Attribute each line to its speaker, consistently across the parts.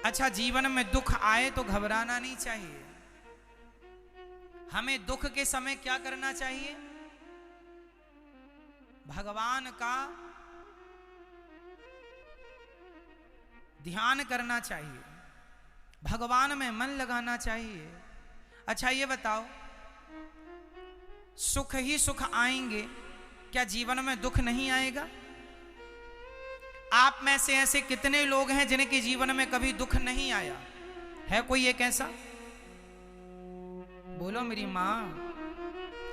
Speaker 1: अच्छा, जीवन में दुख आए तो घबराना नहीं चाहिए। हमें दुख के समय क्या करना चाहिए? भगवान का ध्यान करना चाहिए, भगवान में मन लगाना चाहिए। अच्छा ये बताओ, सुख ही सुख आएंगे, क्या जीवन में दुख नहीं आएगा? आप में से ऐसे कितने लोग हैं जिनके जीवन में कभी दुख नहीं आया? है कोई एक ऐसा? बोलो मेरी मां,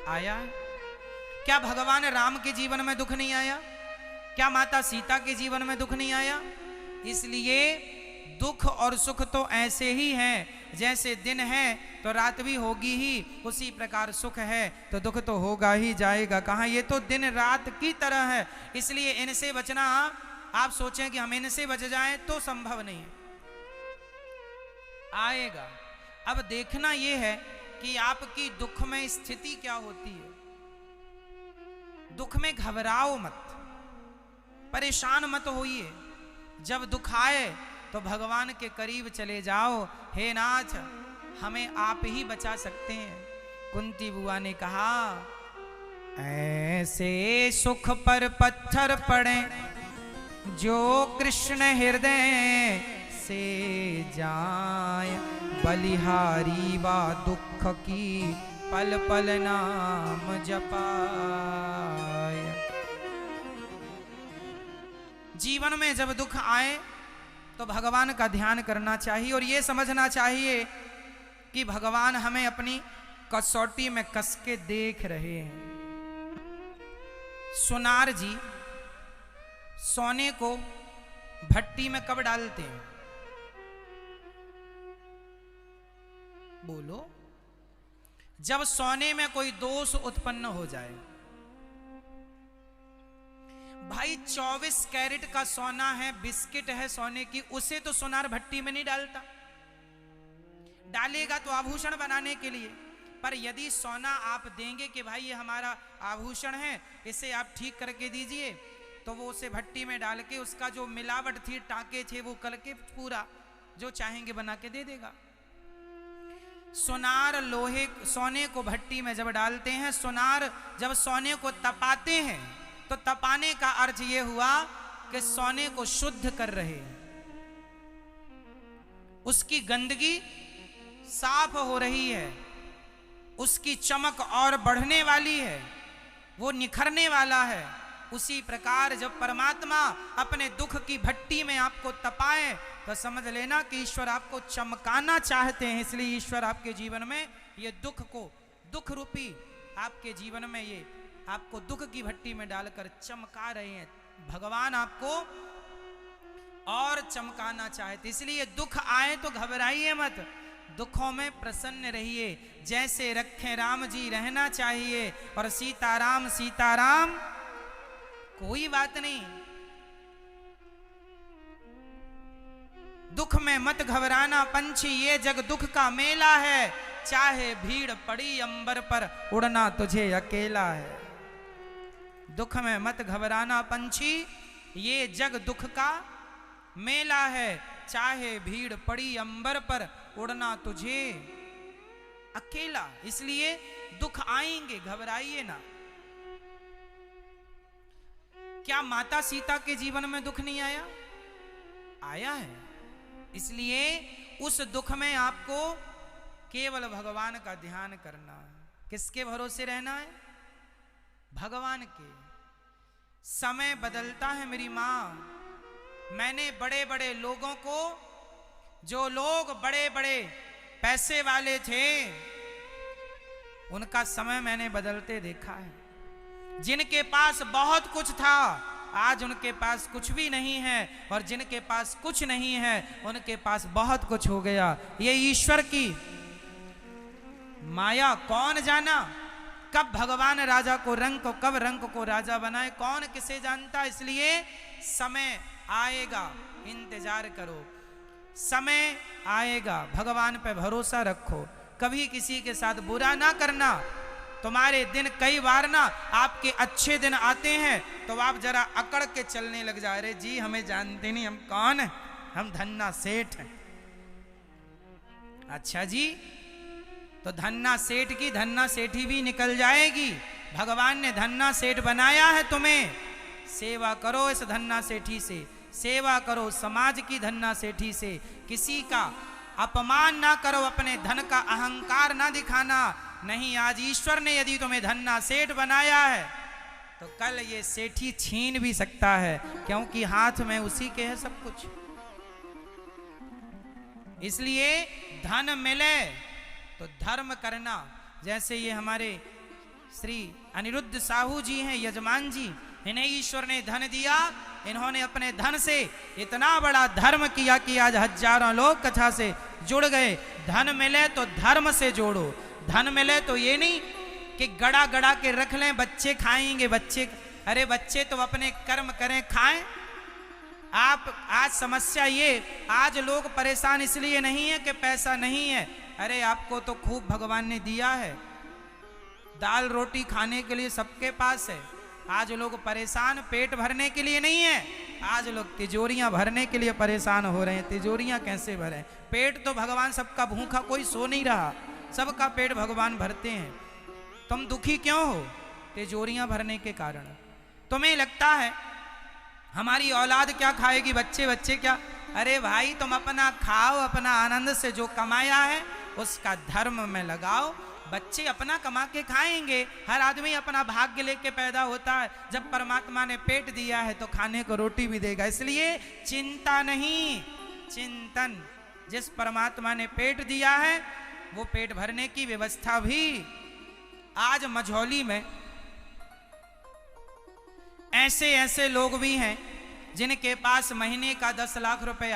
Speaker 1: आया है? क्या भगवान राम के जीवन में दुख नहीं आया? क्या माता सीता के जीवन में दुख नहीं आया? इसलिए दुख और सुख तो ऐसे ही हैं, जैसे दिन है तो रात भी होगी ही, उसी प्रकार सुख है तो दुख तो होगा ही जाएगा। कहाँ, ये तो दिन रात की तरह है। इसलिए इनसे बचना, आप सोचें कि हम इनसे बच जाएं तो संभव नहीं है, आएगा। अब देखना यह है कि आपकी दुख में स्थिति क्या होती है। दुख में घबराओ मत, परेशान मत होइए। जब दुख आए तो भगवान के करीब चले जाओ, हे नाथ हमें आप ही बचा सकते हैं। कुंती बुआ ने कहा, ऐसे सुख पर पत्थर पड़े जो कृष्ण हृदय से जाए, बलिहारी वा दुख की पल पल नाम जपाए। जीवन में जब दुख आए तो भगवान का ध्यान करना चाहिए और ये समझना चाहिए कि भगवान हमें अपनी कसौटी में कस के देख रहे हैं। सोनार जी सोने को भट्टी में कब डालते हैं? बोलो। जब सोने में कोई दोष उत्पन्न हो जाए। भाई 24 कैरेट का सोना है, बिस्किट है सोने की, उसे तो सोनार भट्टी में नहीं डालता। डालेगा तो आभूषण बनाने के लिए। पर यदि सोना आप देंगे कि भाई ये हमारा आभूषण है, इसे आप ठीक करके दीजिए, तो वो उसे भट्टी में डाल के उसका जो मिलावट थी, टाके थे, वो करके पूरा जो चाहेंगे बना के दे देगा। सोनार लोहे सोने को भट्टी में जब डालते हैं, सोनार जब सोने को तपाते हैं तो तपाने का अर्थ यह हुआ कि सोने को शुद्ध कर रहे हैं, उसकी गंदगी साफ हो रही है, उसकी चमक और बढ़ने वाली है, वो निखरने वाला है। उसी प्रकार जब परमात्मा अपने दुख की भट्टी में आपको तपाए तो समझ लेना कि ईश्वर आपको चमकाना चाहते हैं। इसलिए ईश्वर आपके जीवन में ये दुख को, दुख रूपी आपके जीवन में ये आपको दुख की भट्टी में डालकर चमका रहे हैं। भगवान आपको और चमकाना चाहते, इसलिए दुख आए तो घबराइए मत, दुखों में प्रसन्न रहिए। जैसे रखे राम जी रहना चाहिए और सीताराम सीताराम कोई बात नहीं। दुख में मत घबराना पंछी, ये जग दुख का मेला है, चाहे भीड़ पड़ी अंबर पर उड़ना तुझे अकेला है। दुख में मत घबराना पंछी, ये जग दुख का मेला है, चाहे भीड़ पड़ी अंबर पर उड़ना तुझे अकेला। इसलिए दुख आएंगे, घबराइए ना। क्या माता सीता के जीवन में दुख नहीं आया? आया है। इसलिए उस दुख में आपको केवल भगवान का ध्यान करना है। किसके भरोसे रहना है? भगवान के। समय बदलता है मेरी मां। मैंने बड़े बड़े लोगों को, जो लोग बड़े बड़े पैसे वाले थे, उनका समय मैंने बदलते देखा है। जिनके पास बहुत कुछ था, आज उनके पास कुछ भी नहीं है, और जिनके पास कुछ नहीं है उनके पास बहुत कुछ हो गया। ये ईश्वर की माया। कौन जाना कब भगवान राजा को रंग को, कब रंग को राजा बनाए, कौन किसे जानता। इसलिए समय आएगा, इंतजार करो, समय आएगा। भगवान पे भरोसा रखो, कभी किसी के साथ बुरा ना करना। तुम्हारे दिन कई बार ना आपके अच्छे दिन आते हैं तो आप जरा अकड़ के चलने लग जा रहे, जी हमें जानते नहीं, हम कौन है, हम धन्ना सेठ हैं, अच्छा जी, तो धन्ना सेठ की धन्ना सेठी भी निकल जाएगी। भगवान ने धन्ना सेठ बनाया है तुम्हें, सेवा करो इस धन्ना सेठी से, सेवा करो समाज की धन्ना सेठी से, किसी का अपमान ना करो, अपने धन का अहंकार ना दिखाना। नहीं, आज ईश्वर ने यदि तुम्हें धन्ना सेठ बनाया है तो कल ये सेठी छीन भी सकता है, क्योंकि हाथ में उसी के है सब कुछ। इसलिए धन मिले तो धर्म करना। जैसे ये हमारे श्री अनिरुद्ध साहू जी हैं, यजमान जी, इन्हें ईश्वर ने धन दिया, इन्होंने अपने धन से इतना बड़ा धर्म किया कि आज हजारों लोग कथा से जुड़ गए। धन मिले तो धर्म से जोड़ो, धन मिले तो ये नहीं कि गड़ा गड़ा के रख लें, बच्चे खाएंगे बच्चे, अरे बच्चे तो अपने कर्म करें खाएं। आप आज समस्या ये, आज लोग परेशान इसलिए नहीं है कि पैसा नहीं है, अरे आपको तो खूब भगवान ने दिया है, दाल रोटी खाने के लिए सबके पास है। आज लोग परेशान पेट भरने के लिए नहीं है, आज लोग तिजोरियां भरने के लिए परेशान हो रहे हैं। तिजोरियां कैसे भरें? पेट तो भगवान सबका भूखा कोई सो नहीं रहा, सबका पेट भगवान भरते हैं। तुम दुखी क्यों हो? तिजोरियां भरने के कारण। तुम्हें लगता है हमारी औलाद क्या खाएगी, बच्चे बच्चे क्या? अरे भाई तुम अपना खाओ, अपना आनंद से जो कमाया है उसका धर्म में लगाओ, बच्चे अपना कमा के खाएंगे। हर आदमी अपना भाग्य लेके पैदा होता है, जब परमात्मा ने पेट दिया है तो खाने को रोटी भी देगा। इसलिए चिंता नहीं, चिंतन। जिस परमात्मा ने पेट दिया है वो पेट भरने की व्यवस्था भी। आज मझौली में ऐसे ऐसे लोग भी हैं जिनके पास महीने का 10 लाख रुपए